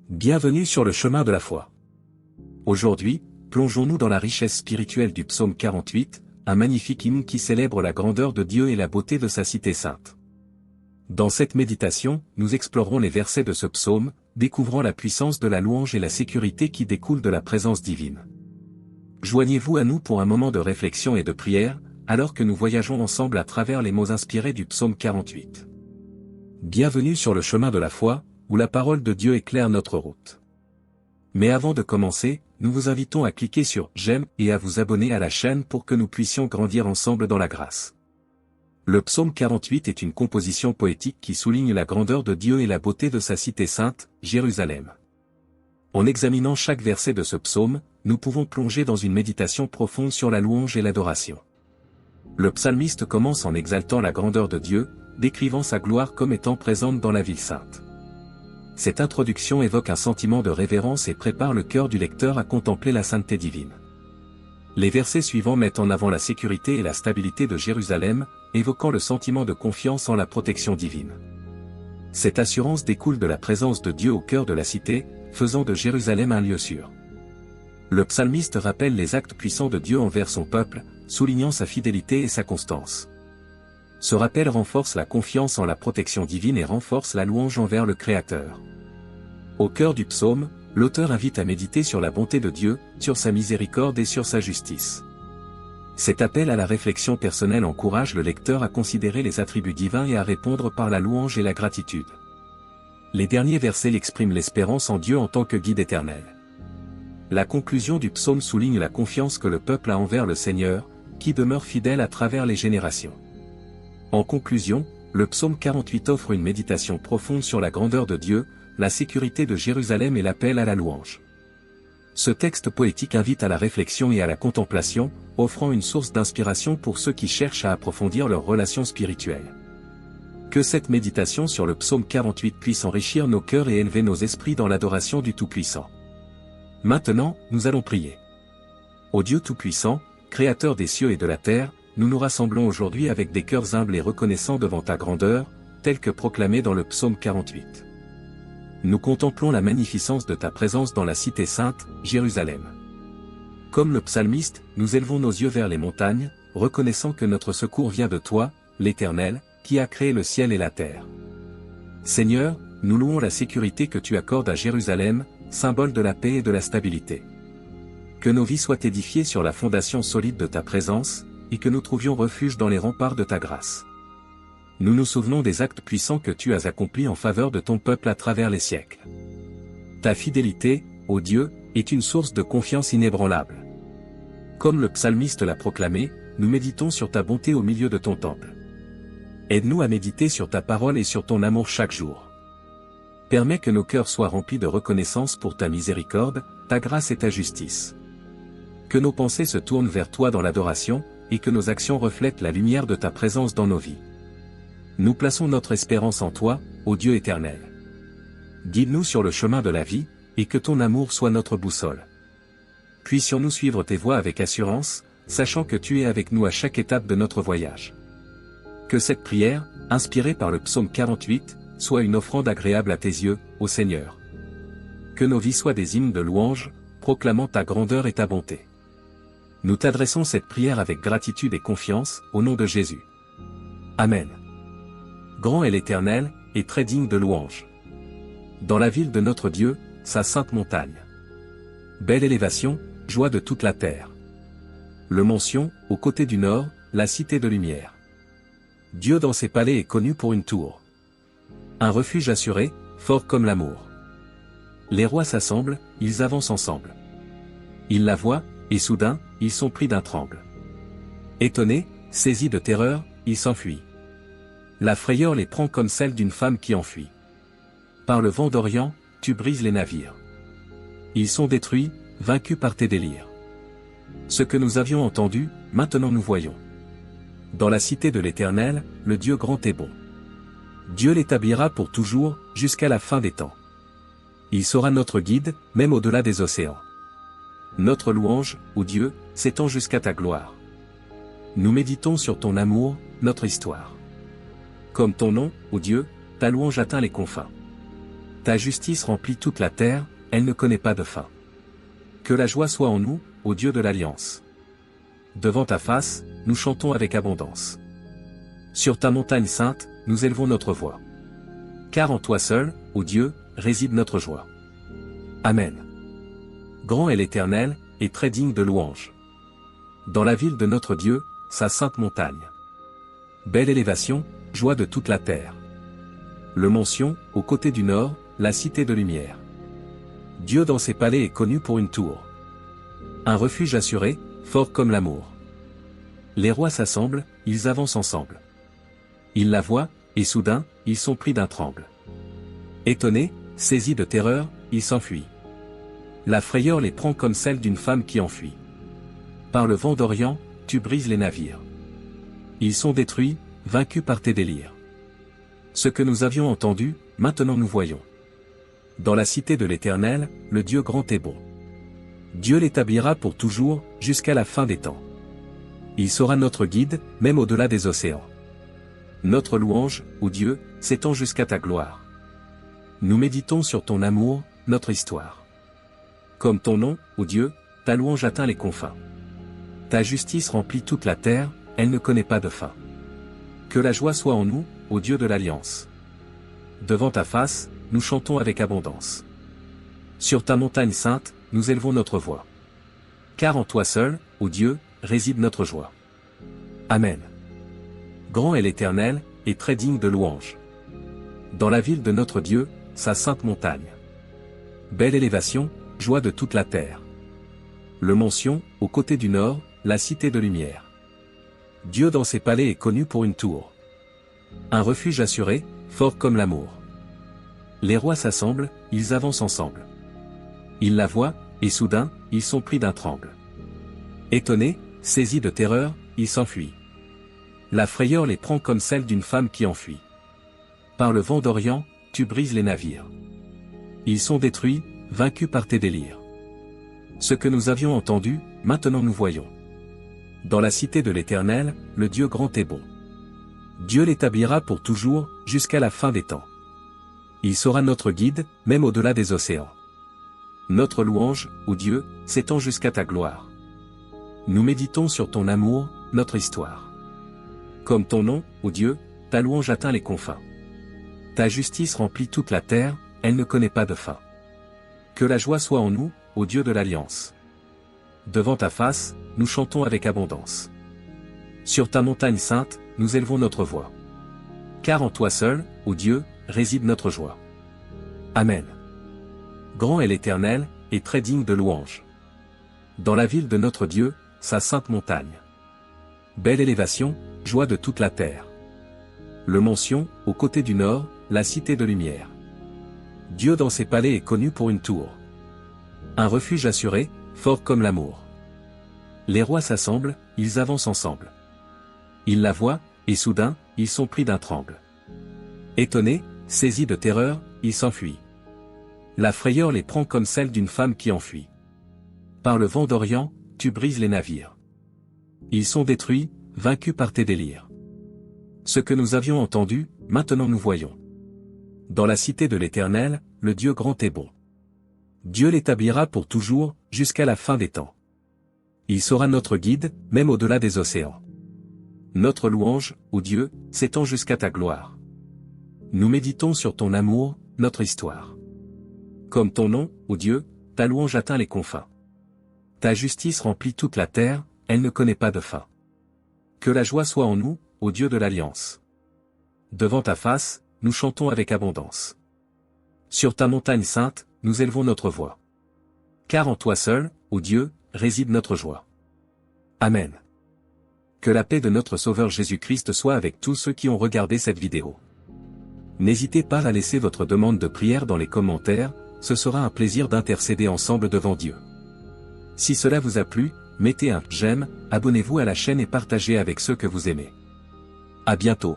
Bienvenue sur le chemin de la foi. Aujourd'hui, plongeons-nous dans la richesse spirituelle du psaume 48, un magnifique hymne qui célèbre la grandeur de Dieu et la beauté de sa cité sainte. Dans cette méditation, nous explorerons les versets de ce psaume, découvrant la puissance de la louange et la sécurité qui découlent de la présence divine. Joignez-vous à nous pour un moment de réflexion et de prière, alors que nous voyageons ensemble à travers les mots inspirés du psaume 48. Bienvenue sur le chemin de la foi, où la parole de Dieu éclaire notre route. Mais avant de commencer, nous vous invitons à cliquer sur « J'aime » et à vous abonner à la chaîne pour que nous puissions grandir ensemble dans la grâce. Le psaume 48 est une composition poétique qui souligne la grandeur de Dieu et la beauté de sa cité sainte, Jérusalem. En examinant chaque verset de ce psaume, nous pouvons plonger dans une méditation profonde sur la louange et l'adoration. Le psalmiste commence en exaltant la grandeur de Dieu, décrivant sa gloire comme étant présente dans la ville sainte. Cette introduction évoque un sentiment de révérence et prépare le cœur du lecteur à contempler la sainteté divine. Les versets suivants mettent en avant la sécurité et la stabilité de Jérusalem, évoquant le sentiment de confiance en la protection divine. Cette assurance découle de la présence de Dieu au cœur de la cité, faisant de Jérusalem un lieu sûr. Le psalmiste rappelle les actes puissants de Dieu envers son peuple, soulignant sa fidélité et sa constance. Ce rappel renforce la confiance en la protection divine et renforce la louange envers le Créateur. Au cœur du psaume, l'auteur invite à méditer sur la bonté de Dieu, sur sa miséricorde et sur sa justice. Cet appel à la réflexion personnelle encourage le lecteur à considérer les attributs divins et à répondre par la louange et la gratitude. Les derniers versets expriment l'espérance en Dieu en tant que guide éternel. La conclusion du psaume souligne la confiance que le peuple a envers le Seigneur, qui demeure fidèle à travers les générations. En conclusion, le psaume 48 offre une méditation profonde sur la grandeur de Dieu, la sécurité de Jérusalem et l'appel à la louange. Ce texte poétique invite à la réflexion et à la contemplation, offrant une source d'inspiration pour ceux qui cherchent à approfondir leurs relations spirituelles. Que cette méditation sur le psaume 48 puisse enrichir nos cœurs et élever nos esprits dans l'adoration du Tout-Puissant. Maintenant, nous allons prier. Ô Dieu Tout-Puissant, Créateur des cieux et de la terre, nous nous rassemblons aujourd'hui avec des cœurs humbles et reconnaissants devant ta grandeur, telle que proclamée dans le psaume 48. Nous contemplons la magnificence de ta présence dans la cité sainte, Jérusalem. Comme le psalmiste, nous élevons nos yeux vers les montagnes, reconnaissant que notre secours vient de toi, l'Éternel, qui a créé le ciel et la terre. Seigneur, nous louons la sécurité que tu accordes à Jérusalem, symbole de la paix et de la stabilité. Que nos vies soient édifiées sur la fondation solide de ta présence, et que nous trouvions refuge dans les remparts de ta grâce. Nous nous souvenons des actes puissants que tu as accomplis en faveur de ton peuple à travers les siècles. Ta fidélité, ô Dieu, est une source de confiance inébranlable. Comme le psalmiste l'a proclamé, nous méditons sur ta bonté au milieu de ton temple. Aide-nous à méditer sur ta parole et sur ton amour chaque jour. Permets que nos cœurs soient remplis de reconnaissance pour ta miséricorde, ta grâce et ta justice. Que nos pensées se tournent vers toi dans l'adoration, et que nos actions reflètent la lumière de ta présence dans nos vies. Nous plaçons notre espérance en toi, ô Dieu éternel. Guide-nous sur le chemin de la vie, et que ton amour soit notre boussole. Puissions-nous suivre tes voies avec assurance, sachant que tu es avec nous à chaque étape de notre voyage. Que cette prière, inspirée par le psaume 48, soit une offrande agréable à tes yeux, ô Seigneur. Que nos vies soient des hymnes de louange, proclamant ta grandeur et ta bonté. Nous t'adressons cette prière avec gratitude et confiance, au nom de Jésus. Amen. Grand est l'Éternel, et très digne de louange. Dans la ville de notre Dieu, sa sainte montagne. Belle élévation, joie de toute la terre. Le mont Sion, au côté du nord, la cité de lumière. Dieu dans ses palais est connu pour une tour. Un refuge assuré, fort comme l'amour. Les rois s'assemblent, ils avancent ensemble. Ils la voient, et soudain, ils sont pris d'un tremble. Étonnés, saisis de terreur, ils s'enfuient. La frayeur les prend comme celle d'une femme qui enfuit. Par le vent d'Orient, tu brises les navires. Ils sont détruits, vaincus par tes délires. Ce que nous avions entendu, maintenant nous voyons. Dans la cité de l'Éternel, le Dieu grand et bon. Dieu l'établira pour toujours, jusqu'à la fin des temps. Il sera notre guide, même au-delà des océans. Notre louange, ô Dieu, s'étend jusqu'à ta gloire. Nous méditons sur ton amour, notre histoire. Comme ton nom, ô Dieu, ta louange atteint les confins. Ta justice remplit toute la terre, elle ne connaît pas de fin. Que la joie soit en nous, ô Dieu de l'Alliance. Devant ta face, nous chantons avec abondance. Sur ta montagne sainte, nous élevons notre voix. Car en toi seul, ô Dieu, réside notre joie. Amen. Grand est l'Éternel, et très digne de louange. Dans la ville de notre Dieu, sa sainte montagne. Belle élévation, joie de toute la terre. Le mont Sion, au côté du nord, la cité de lumière. Dieu dans ses palais est connu pour une tour. Un refuge assuré, fort comme l'amour. Les rois s'assemblent, ils avancent ensemble. Ils la voient, et soudain, ils sont pris d'un tremble. Étonnés, saisis de terreur, ils s'enfuient. La frayeur les prend comme celle d'une femme qui enfuit. Par le vent d'Orient, tu brises les navires. Ils sont détruits, vaincus par tes délires. Ce que nous avions entendu, maintenant nous voyons. Dans la cité de l'Éternel, le Dieu grand et bon. Dieu l'établira pour toujours, jusqu'à la fin des temps. Il sera notre guide, même au-delà des océans. Notre louange, ô Dieu, s'étend jusqu'à ta gloire. Nous méditons sur ton amour, notre histoire. Comme ton nom, ô Dieu, ta louange atteint les confins. Ta justice remplit toute la terre, elle ne connaît pas de fin. Que la joie soit en nous, ô Dieu de l'Alliance. Devant ta face, nous chantons avec abondance. Sur ta montagne sainte, nous élevons notre voix. Car en toi seul, ô Dieu, réside notre joie. Amen. Grand est l'Éternel, et très digne de louange. Dans la ville de notre Dieu, sa sainte montagne. Belle élévation, joie de toute la terre. Le mont Sion, au côté du nord, la cité de lumière. Dieu dans ses palais est connu pour une tour. Un refuge assuré, fort comme l'amour. Les rois s'assemblent, ils avancent ensemble. Ils la voient, et soudain, ils sont pris d'un tremble. Étonnés, saisis de terreur, ils s'enfuient. La frayeur les prend comme celle d'une femme qui enfuit. Par le vent d'Orient, tu brises les navires. Ils sont détruits, vaincus par tes délires. Ce que nous avions entendu, maintenant nous voyons. Dans la cité de l'Éternel, le Dieu grand et bon. Dieu l'établira pour toujours, jusqu'à la fin des temps. Il sera notre guide, même au-delà des océans. Notre louange, ô Dieu, s'étend jusqu'à ta gloire. Nous méditons sur ton amour, notre histoire. Comme ton nom, ô Dieu, ta louange atteint les confins. Ta justice remplit toute la terre, elle ne connaît pas de fin. Que la joie soit en nous, ô Dieu de l'Alliance. Devant ta face, nous chantons avec abondance. Sur ta montagne sainte, nous élevons notre voix. Car en toi seul, ô Dieu, réside notre joie. Amen. Grand est l'Éternel, et très digne de louange. Dans la ville de notre Dieu, sa sainte montagne. Belle élévation, joie de toute la terre. Le mont Sion, au côté du nord, la cité de lumière. Dieu dans ses palais est connu pour une tour. Un refuge assuré, fort comme l'amour. Les rois s'assemblent, ils avancent ensemble. Ils la voient, et soudain, ils sont pris d'un tremble. Étonnés, saisis de terreur, ils s'enfuient. La frayeur les prend comme celle d'une femme qui enfuit. Par le vent d'Orient, tu brises les navires. Ils sont détruits, vaincus par tes délires. Ce que nous avions entendu, maintenant nous voyons. Dans la cité de l'Éternel, le Dieu grand et bon. Dieu l'établira pour toujours, jusqu'à la fin des temps. Il sera notre guide, même au-delà des océans. Notre louange, ô Dieu, s'étend jusqu'à ta gloire. Nous méditons sur ton amour, notre histoire. Comme ton nom, ô Dieu, ta louange atteint les confins. Ta justice remplit toute la terre, elle ne connaît pas de fin. Que la joie soit en nous, ô Dieu de l'Alliance. Devant ta face, nous chantons avec abondance. Sur ta montagne sainte, nous élevons notre voix. Car en toi seul, ô Dieu, réside notre joie. Amen. Que la paix de notre Sauveur Jésus-Christ soit avec tous ceux qui ont regardé cette vidéo. N'hésitez pas à laisser votre demande de prière dans les commentaires, ce sera un plaisir d'intercéder ensemble devant Dieu. Si cela vous a plu, mettez un j'aime, abonnez-vous à la chaîne et partagez avec ceux que vous aimez. À bientôt.